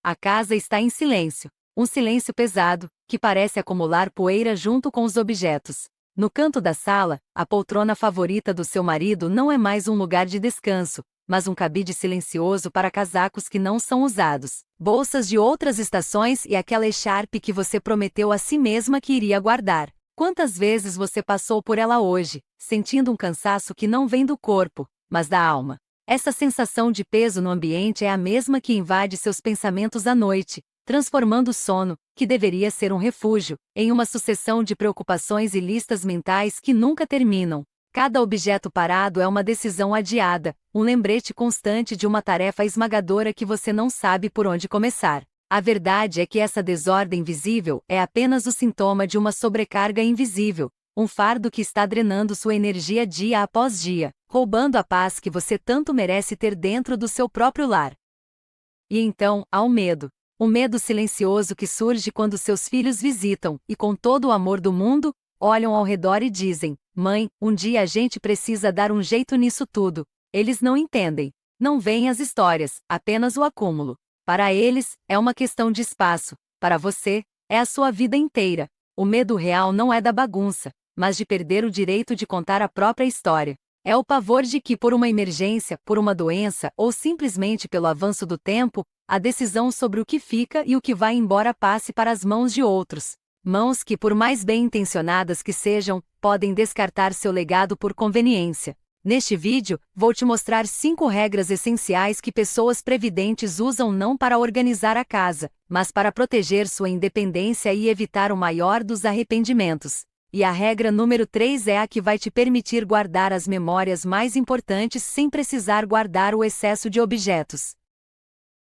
A casa está em silêncio. Um silêncio pesado, que parece acumular poeira junto com os objetos. No canto da sala, a poltrona favorita do seu marido não é mais um lugar de descanso, mas um cabide silencioso para casacos que não são usados, bolsas de outras estações e aquela echarpe que você prometeu a si mesma que iria guardar. Quantas vezes você passou por ela hoje, sentindo um cansaço que não vem do corpo, mas da alma? Essa sensação de peso no ambiente é a mesma que invade seus pensamentos à noite, transformando o sono, que deveria ser um refúgio, em uma sucessão de preocupações e listas mentais que nunca terminam. Cada objeto parado é uma decisão adiada, um lembrete constante de uma tarefa esmagadora que você não sabe por onde começar. A verdade é que essa desordem visível é apenas o sintoma de uma sobrecarga invisível, um fardo que está drenando sua energia dia após dia, roubando a paz que você tanto merece ter dentro do seu próprio lar. E então, há o medo. O medo silencioso que surge quando seus filhos visitam, e com todo o amor do mundo, olham ao redor e dizem: "Mãe, um dia a gente precisa dar um jeito nisso tudo." Eles não entendem. Não veem as histórias, apenas o acúmulo. Para eles, é uma questão de espaço. Para você, é a sua vida inteira. O medo real não é da bagunça, mas de perder o direito de contar a própria história. É o pavor de que, por uma emergência, por uma doença ou simplesmente pelo avanço do tempo, a decisão sobre o que fica e o que vai embora passe para as mãos de outros. Mãos que, por mais bem intencionadas que sejam, podem descartar seu legado por conveniência. Neste vídeo, vou te mostrar 5 regras essenciais que pessoas previdentes usam não para organizar a casa, mas para proteger sua independência e evitar o maior dos arrependimentos. E a regra número 3 é a que vai te permitir guardar as memórias mais importantes sem precisar guardar o excesso de objetos.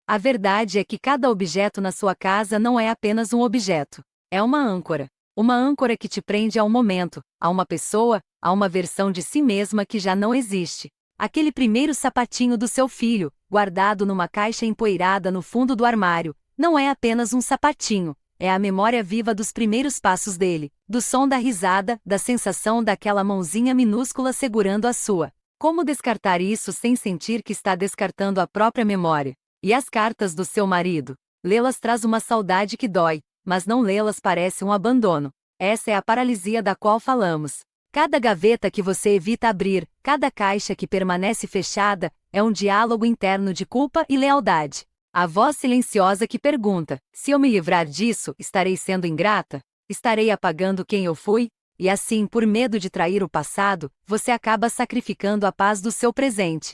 A verdade é que cada objeto na sua casa não é apenas um objeto. É uma âncora. Uma âncora que te prende a um momento, a uma pessoa, a uma versão de si mesma que já não existe. Aquele primeiro sapatinho do seu filho, guardado numa caixa empoeirada no fundo do armário, não é apenas um sapatinho, é a memória viva dos primeiros passos dele, do som da risada, da sensação daquela mãozinha minúscula segurando a sua. Como descartar isso sem sentir que está descartando a própria memória? E as cartas do seu marido? Lê-las traz uma saudade que dói, mas não lê-las parece um abandono. Essa é a paralisia da qual falamos. Cada gaveta que você evita abrir, cada caixa que permanece fechada, é um diálogo interno de culpa e lealdade. A voz silenciosa que pergunta: se eu me livrar disso, estarei sendo ingrata? Estarei apagando quem eu fui? E assim, por medo de trair o passado, você acaba sacrificando a paz do seu presente.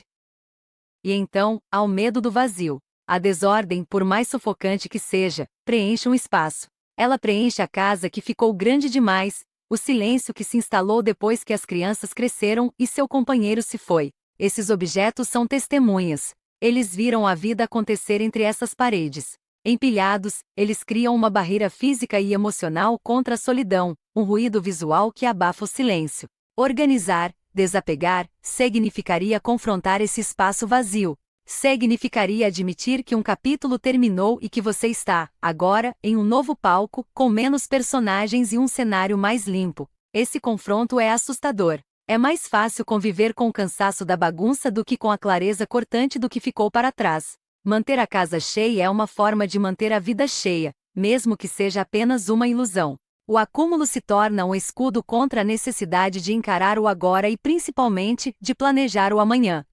E então, há o medo do vazio. A desordem, por mais sufocante que seja, preenche um espaço. Ela preenche a casa que ficou grande demais, o silêncio que se instalou depois que as crianças cresceram e seu companheiro se foi. Esses objetos são testemunhas. Eles viram a vida acontecer entre essas paredes. Empilhados, eles criam uma barreira física e emocional contra a solidão, um ruído visual que abafa o silêncio. Organizar, desapegar, significaria confrontar esse espaço vazio. Significaria admitir que um capítulo terminou e que você está, agora, em um novo palco, com menos personagens e um cenário mais limpo. Esse confronto é assustador. É mais fácil conviver com o cansaço da bagunça do que com a clareza cortante do que ficou para trás. Manter a casa cheia é uma forma de manter a vida cheia, mesmo que seja apenas uma ilusão. O acúmulo se torna um escudo contra a necessidade de encarar o agora e principalmente, de planejar o amanhã.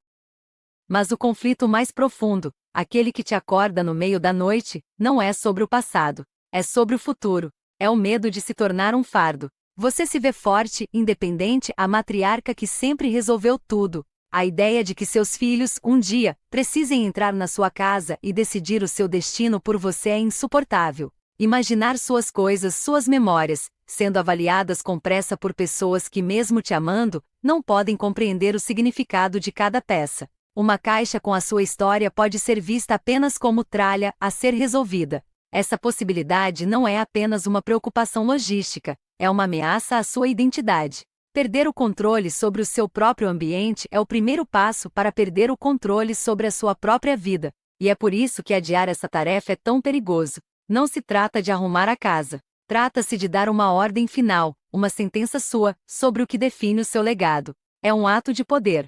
Mas o conflito mais profundo, aquele que te acorda no meio da noite, não é sobre o passado, é sobre o futuro. É o medo de se tornar um fardo. Você se vê forte, independente, a matriarca que sempre resolveu tudo. A ideia de que seus filhos, um dia, precisem entrar na sua casa e decidir o seu destino por você é insuportável. Imaginar suas coisas, suas memórias, sendo avaliadas com pressa por pessoas que, mesmo te amando, não podem compreender o significado de cada peça. Uma caixa com a sua história pode ser vista apenas como tralha a ser resolvida. Essa possibilidade não é apenas uma preocupação logística, é uma ameaça à sua identidade. Perder o controle sobre o seu próprio ambiente é o primeiro passo para perder o controle sobre a sua própria vida. E é por isso que adiar essa tarefa é tão perigoso. Não se trata de arrumar a casa. Trata-se de dar uma ordem final, uma sentença sua, sobre o que define o seu legado. É um ato de poder.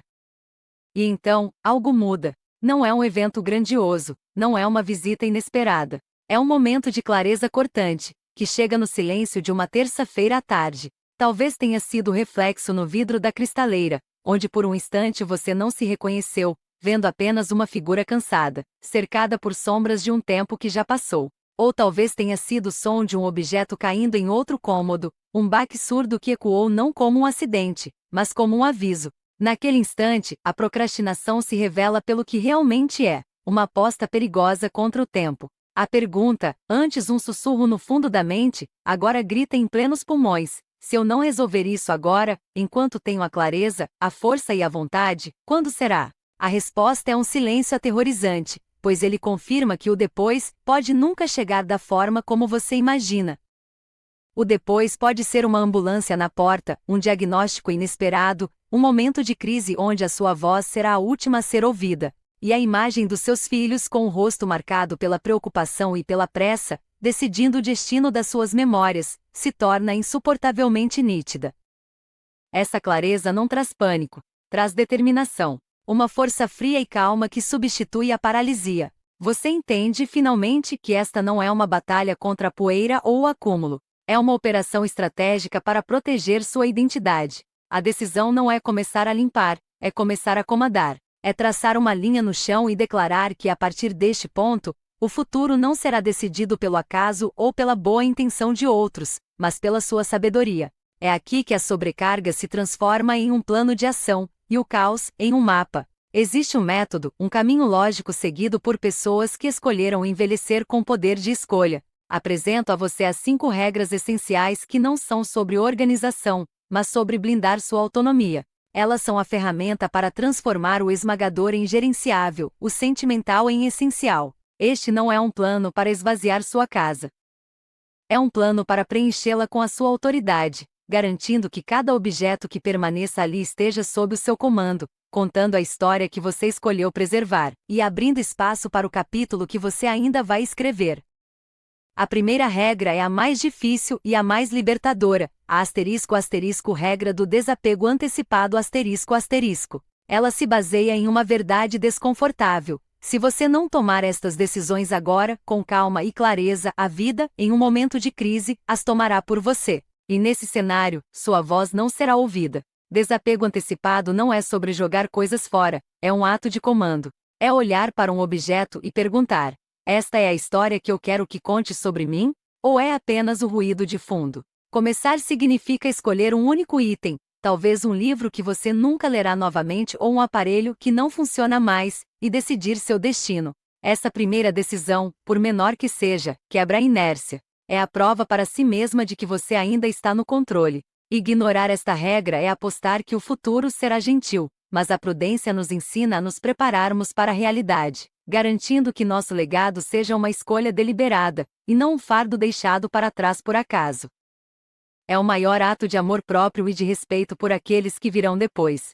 E então, algo muda. Não é um evento grandioso, não é uma visita inesperada. É um momento de clareza cortante, que chega no silêncio de uma terça-feira à tarde. Talvez tenha sido o reflexo no vidro da cristaleira, onde por um instante você não se reconheceu, vendo apenas uma figura cansada, cercada por sombras de um tempo que já passou. Ou talvez tenha sido o som de um objeto caindo em outro cômodo, um baque surdo que ecoou não como um acidente, mas como um aviso. Naquele instante, a procrastinação se revela pelo que realmente é, uma aposta perigosa contra o tempo. A pergunta, antes um sussurro no fundo da mente, agora grita em plenos pulmões: se eu não resolver isso agora, enquanto tenho a clareza, a força e a vontade, quando será? A resposta é um silêncio aterrorizante, pois ele confirma que o depois pode nunca chegar da forma como você imagina. O depois pode ser uma ambulância na porta, um diagnóstico inesperado, um momento de crise onde a sua voz será a última a ser ouvida, e a imagem dos seus filhos com o rosto marcado pela preocupação e pela pressa, decidindo o destino das suas memórias, se torna insuportavelmente nítida. Essa clareza não traz pânico, traz determinação, uma força fria e calma que substitui a paralisia. Você entende finalmente que esta não é uma batalha contra a poeira ou o acúmulo. É uma operação estratégica para proteger sua identidade. A decisão não é começar a limpar, é começar a comandar. É traçar uma linha no chão e declarar que a partir deste ponto, o futuro não será decidido pelo acaso ou pela boa intenção de outros, mas pela sua sabedoria. É aqui que a sobrecarga se transforma em um plano de ação, e o caos em um mapa. Existe um método, um caminho lógico seguido por pessoas que escolheram envelhecer com poder de escolha. Apresento a você as 5 regras essenciais que não são sobre organização, mas sobre blindar sua autonomia. Elas são a ferramenta para transformar o esmagador em gerenciável, o sentimental em essencial. Este não é um plano para esvaziar sua casa. É um plano para preenchê-la com a sua autoridade, garantindo que cada objeto que permaneça ali esteja sob o seu comando, contando a história que você escolheu preservar, e abrindo espaço para o capítulo que você ainda vai escrever. A primeira regra é a mais difícil e a mais libertadora, a regra do desapego antecipado Ela se baseia em uma verdade desconfortável. Se você não tomar estas decisões agora, com calma e clareza, a vida, em um momento de crise, as tomará por você. E nesse cenário, sua voz não será ouvida. Desapego antecipado não é sobre jogar coisas fora, é um ato de comando. É olhar para um objeto e perguntar: esta é a história que eu quero que conte sobre mim? Ou é apenas o ruído de fundo? Começar significa escolher um único item, talvez um livro que você nunca lerá novamente ou um aparelho que não funciona mais, e decidir seu destino. Essa primeira decisão, por menor que seja, quebra a inércia. É a prova para si mesma de que você ainda está no controle. Ignorar esta regra é apostar que o futuro será gentil, mas a prudência nos ensina a nos prepararmos para a realidade, garantindo que nosso legado seja uma escolha deliberada, e não um fardo deixado para trás por acaso. É o maior ato de amor próprio e de respeito por aqueles que virão depois.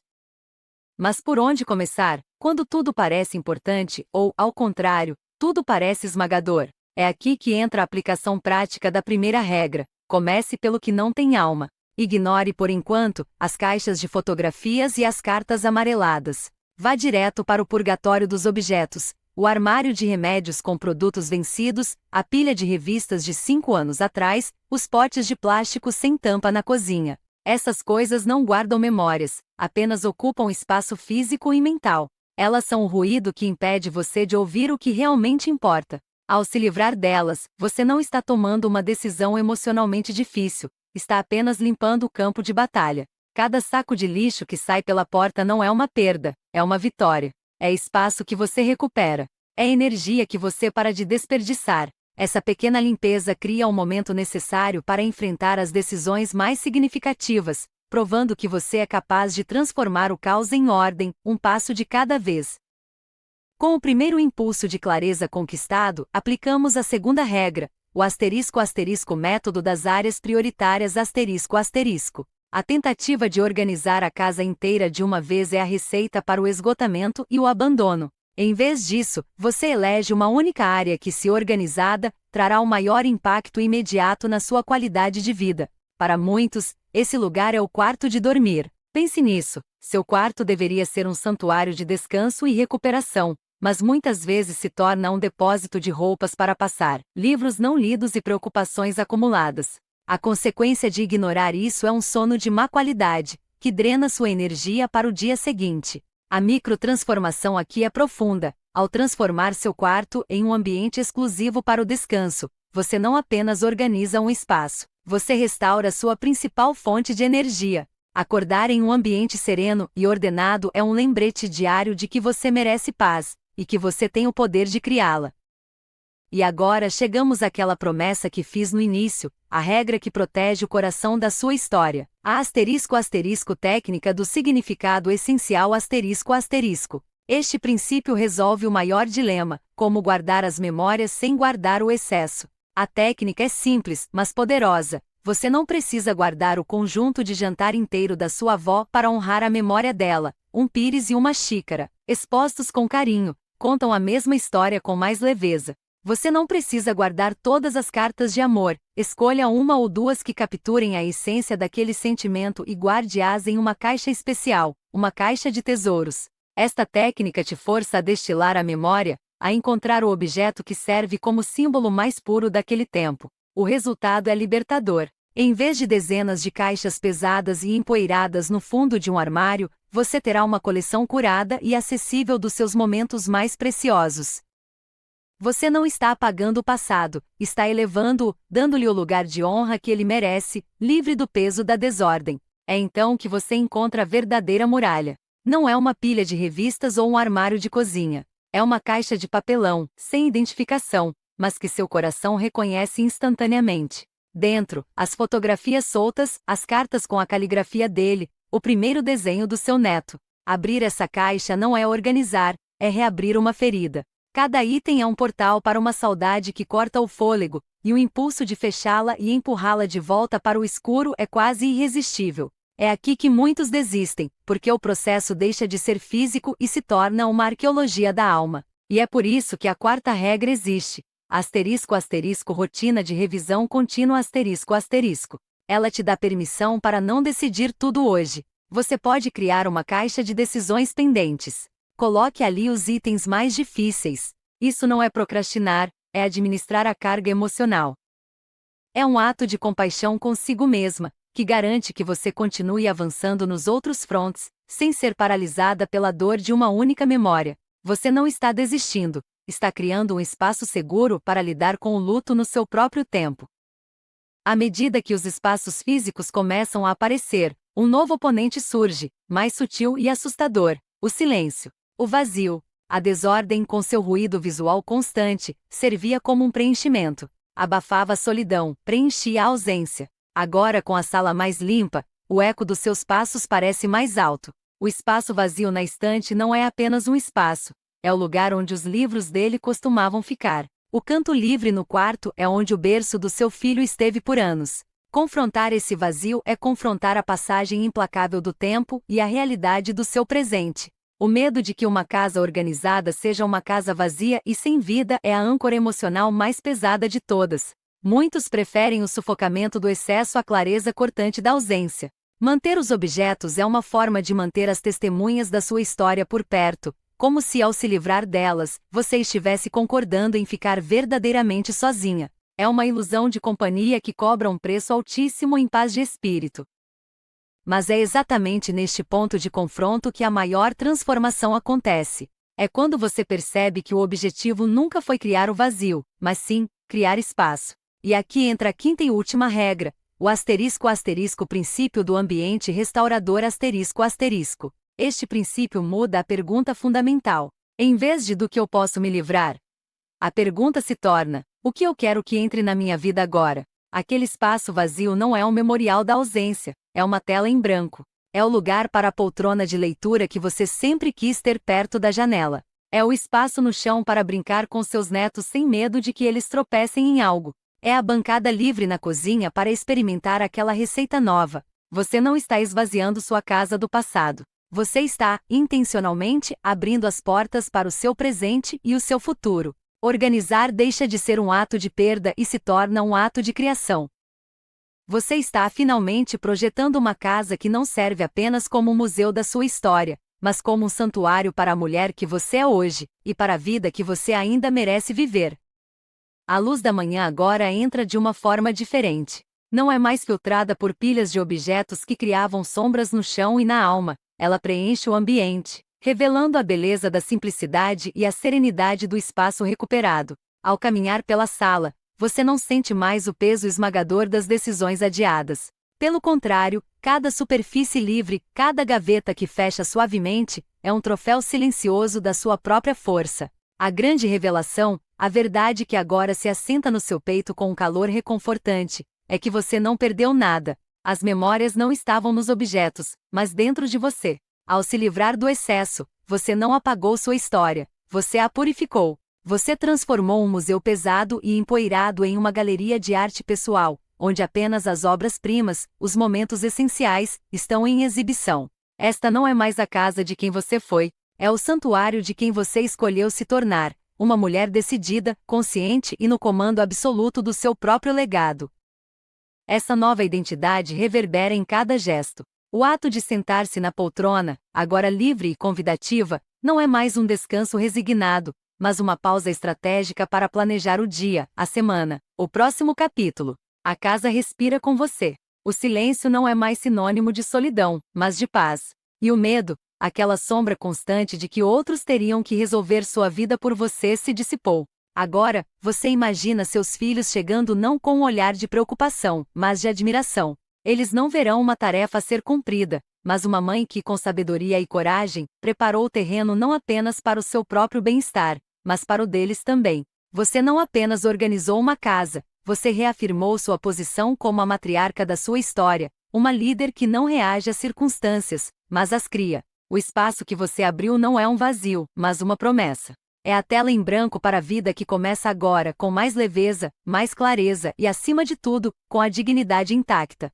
Mas por onde começar, quando tudo parece importante, ou, ao contrário, tudo parece esmagador? É aqui que entra a aplicação prática da primeira regra: comece pelo que não tem alma. Ignore por enquanto as caixas de fotografias e as cartas amareladas. Vá direto para o purgatório dos objetos, o armário de remédios com produtos vencidos, a pilha de revistas de 5 anos atrás, os potes de plástico sem tampa na cozinha. Essas coisas não guardam memórias, apenas ocupam espaço físico e mental. Elas são o ruído que impede você de ouvir o que realmente importa. Ao se livrar delas, você não está tomando uma decisão emocionalmente difícil, está apenas limpando o campo de batalha. Cada saco de lixo que sai pela porta não é uma perda, é uma vitória. É espaço que você recupera. É energia que você para de desperdiçar. Essa pequena limpeza cria o momento necessário para enfrentar as decisões mais significativas, provando que você é capaz de transformar o caos em ordem, um passo de cada vez. Com o primeiro impulso de clareza conquistado, aplicamos a segunda regra, o método das áreas prioritárias A tentativa de organizar a casa inteira de uma vez é a receita para o esgotamento e o abandono. Em vez disso, você elege uma única área que, se organizada, trará o maior impacto imediato na sua qualidade de vida. Para muitos, esse lugar é o quarto de dormir. Pense nisso, seu quarto deveria ser um santuário de descanso e recuperação, mas muitas vezes se torna um depósito de roupas para passar, livros não lidos e preocupações acumuladas. A consequência de ignorar isso é um sono de má qualidade, que drena sua energia para o dia seguinte. A microtransformação aqui é profunda. Ao transformar seu quarto em um ambiente exclusivo para o descanso, você não apenas organiza um espaço, você restaura sua principal fonte de energia. Acordar em um ambiente sereno e ordenado é um lembrete diário de que você merece paz, e que você tem o poder de criá-la. E agora chegamos àquela promessa que fiz no início, a regra que protege o coração da sua história. A técnica do significado essencial ***. Este princípio resolve o maior dilema, como guardar as memórias sem guardar o excesso. A técnica é simples, mas poderosa. Você não precisa guardar o conjunto de jantar inteiro da sua avó para honrar a memória dela. Um pires e uma xícara, expostos com carinho, contam a mesma história com mais leveza. Você não precisa guardar todas as cartas de amor, escolha uma ou duas que capturem a essência daquele sentimento e guarde-as em uma caixa especial, uma caixa de tesouros. Esta técnica te força a destilar a memória, a encontrar o objeto que serve como símbolo mais puro daquele tempo. O resultado é libertador. Em vez de dezenas de caixas pesadas e empoeiradas no fundo de um armário, você terá uma coleção curada e acessível dos seus momentos mais preciosos. Você não está apagando o passado, está elevando-o, dando-lhe o lugar de honra que ele merece, livre do peso da desordem. É então que você encontra a verdadeira muralha. Não é uma pilha de revistas ou um armário de cozinha. É uma caixa de papelão, sem identificação, mas que seu coração reconhece instantaneamente. Dentro, as fotografias soltas, as cartas com a caligrafia dele, o primeiro desenho do seu neto. Abrir essa caixa não é organizar, é reabrir uma ferida. Cada item é um portal para uma saudade que corta o fôlego, e o impulso de fechá-la e empurrá-la de volta para o escuro é quase irresistível. É aqui que muitos desistem, porque o processo deixa de ser físico e se torna uma arqueologia da alma. E é por isso que a quarta regra existe. Rotina de revisão contínua ***. Ela te dá permissão para não decidir tudo hoje. Você pode criar uma caixa de decisões pendentes. Coloque ali os itens mais difíceis. Isso não é procrastinar, é administrar a carga emocional. É um ato de compaixão consigo mesma, que garante que você continue avançando nos outros frontes, sem ser paralisada pela dor de uma única memória. Você não está desistindo, está criando um espaço seguro para lidar com o luto no seu próprio tempo. À medida que os espaços físicos começam a aparecer, um novo oponente surge, mais sutil e assustador: o silêncio. O vazio, a desordem com seu ruído visual constante, servia como um preenchimento. Abafava a solidão, preenchia a ausência. Agora, com a sala mais limpa, o eco dos seus passos parece mais alto. O espaço vazio na estante não é apenas um espaço, é o lugar onde os livros dele costumavam ficar. O canto livre no quarto é onde o berço do seu filho esteve por anos. Confrontar esse vazio é confrontar a passagem implacável do tempo e a realidade do seu presente. O medo de que uma casa organizada seja uma casa vazia e sem vida é a âncora emocional mais pesada de todas. Muitos preferem o sufocamento do excesso à clareza cortante da ausência. Manter os objetos é uma forma de manter as testemunhas da sua história por perto, como se ao se livrar delas, você estivesse concordando em ficar verdadeiramente sozinha. É uma ilusão de companhia que cobra um preço altíssimo em paz de espírito. Mas é exatamente neste ponto de confronto que a maior transformação acontece. É quando você percebe que o objetivo nunca foi criar o vazio, mas sim, criar espaço. E aqui entra a quinta e última regra, o princípio do ambiente restaurador ***. Este princípio muda a pergunta fundamental. Em vez de do que eu posso me livrar, a pergunta se torna: o que eu quero que entre na minha vida agora? Aquele espaço vazio não é um memorial da ausência, é uma tela em branco. É o lugar para a poltrona de leitura que você sempre quis ter perto da janela. É o espaço no chão para brincar com seus netos sem medo de que eles tropecem em algo. É a bancada livre na cozinha para experimentar aquela receita nova. Você não está esvaziando sua casa do passado. Você está, intencionalmente, abrindo as portas para o seu presente e o seu futuro. Organizar deixa de ser um ato de perda e se torna um ato de criação. Você está finalmente projetando uma casa que não serve apenas como um museu da sua história, mas como um santuário para a mulher que você é hoje, e para a vida que você ainda merece viver. A luz da manhã agora entra de uma forma diferente. Não é mais filtrada por pilhas de objetos que criavam sombras no chão e na alma, ela preenche o ambiente, revelando a beleza da simplicidade e a serenidade do espaço recuperado. Ao caminhar pela sala, você não sente mais o peso esmagador das decisões adiadas. Pelo contrário, cada superfície livre, cada gaveta que fecha suavemente, é um troféu silencioso da sua própria força. A grande revelação, a verdade que agora se assenta no seu peito com um calor reconfortante, é que você não perdeu nada. As memórias não estavam nos objetos, mas dentro de você. Ao se livrar do excesso, você não apagou sua história, você a purificou. Você transformou um museu pesado e empoeirado em uma galeria de arte pessoal, onde apenas as obras-primas, os momentos essenciais, estão em exibição. Esta não é mais a casa de quem você foi, é o santuário de quem você escolheu se tornar, uma mulher decidida, consciente e no comando absoluto do seu próprio legado. Essa nova identidade reverbera em cada gesto. O ato de sentar-se na poltrona, agora livre e convidativa, não é mais um descanso resignado, mas uma pausa estratégica para planejar o dia, a semana, o próximo capítulo. A casa respira com você. O silêncio não é mais sinônimo de solidão, mas de paz. E o medo, aquela sombra constante de que outros teriam que resolver sua vida por você, se dissipou. Agora, você imagina seus filhos chegando não com um olhar de preocupação, mas de admiração. Eles não verão uma tarefa a ser cumprida, mas uma mãe que, com sabedoria e coragem, preparou o terreno não apenas para o seu próprio bem-estar, mas para o deles também. Você não apenas organizou uma casa, você reafirmou sua posição como a matriarca da sua história, uma líder que não reage às circunstâncias, mas as cria. O espaço que você abriu não é um vazio, mas uma promessa. É a tela em branco para a vida que começa agora, com mais leveza, mais clareza e, acima de tudo, com a dignidade intacta.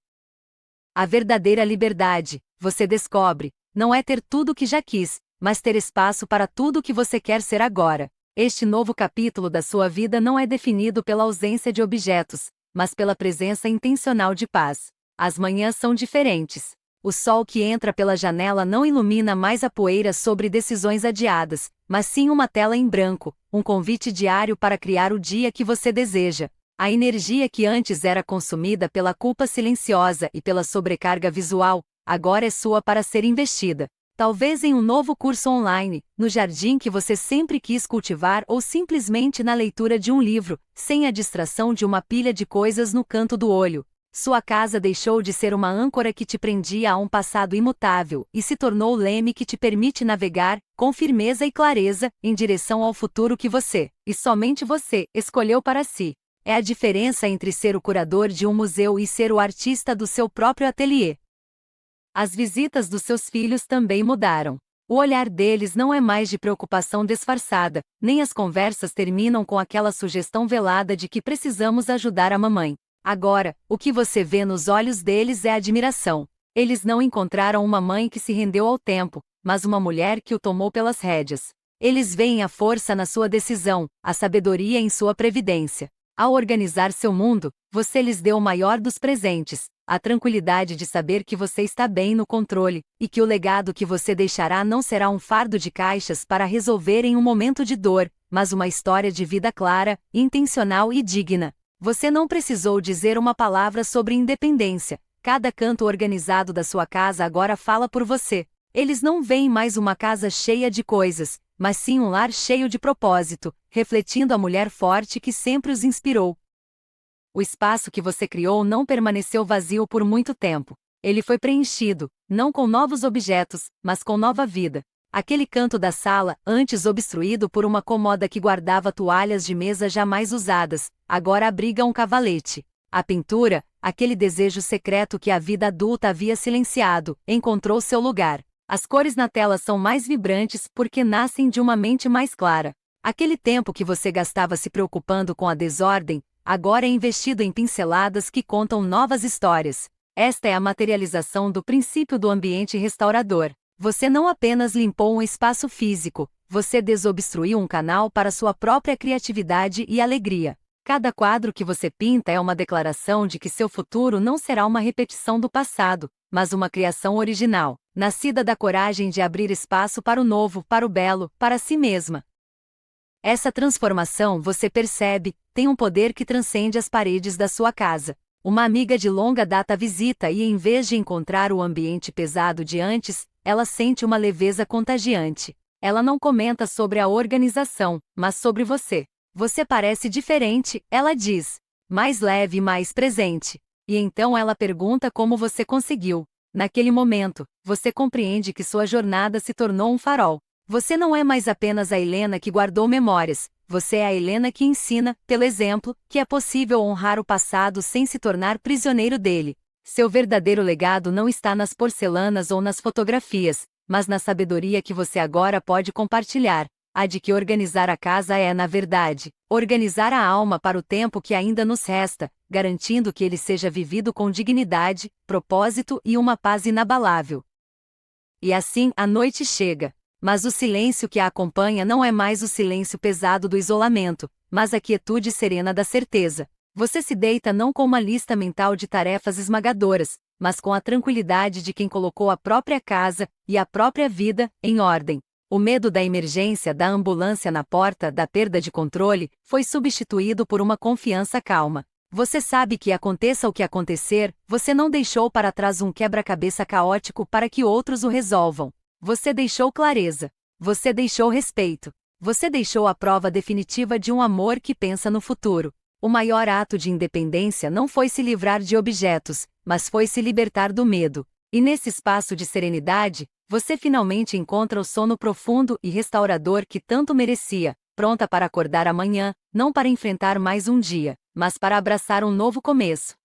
A verdadeira liberdade, você descobre, não é ter tudo o que já quis, mas ter espaço para tudo o que você quer ser agora. Este novo capítulo da sua vida não é definido pela ausência de objetos, mas pela presença intencional de paz. As manhãs são diferentes. O sol que entra pela janela não ilumina mais a poeira sobre decisões adiadas, mas sim uma tela em branco, um convite diário para criar o dia que você deseja. A energia que antes era consumida pela culpa silenciosa e pela sobrecarga visual, agora é sua para ser investida. Talvez em um novo curso online, no jardim que você sempre quis cultivar ou simplesmente na leitura de um livro, sem a distração de uma pilha de coisas no canto do olho. Sua casa deixou de ser uma âncora que te prendia a um passado imutável e se tornou o leme que te permite navegar, com firmeza e clareza, em direção ao futuro que você, e somente você, escolheu para si. É a diferença entre ser o curador de um museu e ser o artista do seu próprio ateliê. As visitas dos seus filhos também mudaram. O olhar deles não é mais de preocupação disfarçada, nem as conversas terminam com aquela sugestão velada de que precisamos ajudar a mamãe. Agora, o que você vê nos olhos deles é admiração. Eles não encontraram uma mãe que se rendeu ao tempo, mas uma mulher que o tomou pelas rédeas. Eles veem a força na sua decisão, a sabedoria em sua previdência. Ao organizar seu mundo, você lhes deu o maior dos presentes, a tranquilidade de saber que você está bem no controle, e que o legado que você deixará não será um fardo de caixas para resolver em um momento de dor, mas uma história de vida clara, intencional e digna. Você não precisou dizer uma palavra sobre independência. Cada canto organizado da sua casa agora fala por você. Eles não veem mais uma casa cheia de coisas, mas sim um lar cheio de propósito, refletindo a mulher forte que sempre os inspirou. O espaço que você criou não permaneceu vazio por muito tempo. Ele foi preenchido, não com novos objetos, mas com nova vida. Aquele canto da sala, antes obstruído por uma cômoda que guardava toalhas de mesa jamais usadas, agora abriga um cavalete. A pintura, aquele desejo secreto que a vida adulta havia silenciado, encontrou seu lugar. As cores na tela são mais vibrantes porque nascem de uma mente mais clara. Aquele tempo que você gastava se preocupando com a desordem, agora é investido em pinceladas que contam novas histórias. Esta é a materialização do princípio do ambiente restaurador. Você não apenas limpou um espaço físico, você desobstruiu um canal para sua própria criatividade e alegria. Cada quadro que você pinta é uma declaração de que seu futuro não será uma repetição do passado, mas uma criação original. nascida da coragem de abrir espaço para o novo, para o belo, para si mesma. Essa transformação, você percebe, tem um poder que transcende as paredes da sua casa. Uma amiga de longa data visita e, em vez de encontrar o ambiente pesado de antes, ela sente uma leveza contagiante. Ela não comenta sobre a organização, mas sobre você. Você parece diferente, ela diz. Mais leve e mais presente. E então ela pergunta como você conseguiu. Naquele momento, você compreende que sua jornada se tornou um farol. Você não é mais apenas a Helena que guardou memórias, você é a Helena que ensina, pelo exemplo, que é possível honrar o passado sem se tornar prisioneiro dele. Seu verdadeiro legado não está nas porcelanas ou nas fotografias, mas na sabedoria que você agora pode compartilhar. A de que organizar a casa é, na verdade, organizar a alma para o tempo que ainda nos resta, garantindo que ele seja vivido com dignidade, propósito e uma paz inabalável. E assim, a noite chega. Mas o silêncio que a acompanha não é mais o silêncio pesado do isolamento, mas a quietude serena da certeza. Você se deita não com uma lista mental de tarefas esmagadoras, mas com a tranquilidade de quem colocou a própria casa e a própria vida em ordem. O medo da emergência, da ambulância na porta, da perda de controle, foi substituído por uma confiança calma. Você sabe que aconteça o que acontecer, você não deixou para trás um quebra-cabeça caótico para que outros o resolvam. Você deixou clareza. Você deixou respeito. Você deixou a prova definitiva de um amor que pensa no futuro. O maior ato de independência não foi se livrar de objetos, mas foi se libertar do medo. E nesse espaço de serenidade, você finalmente encontra o sono profundo e restaurador que tanto merecia, pronta para acordar amanhã, não para enfrentar mais um dia, mas para abraçar um novo começo.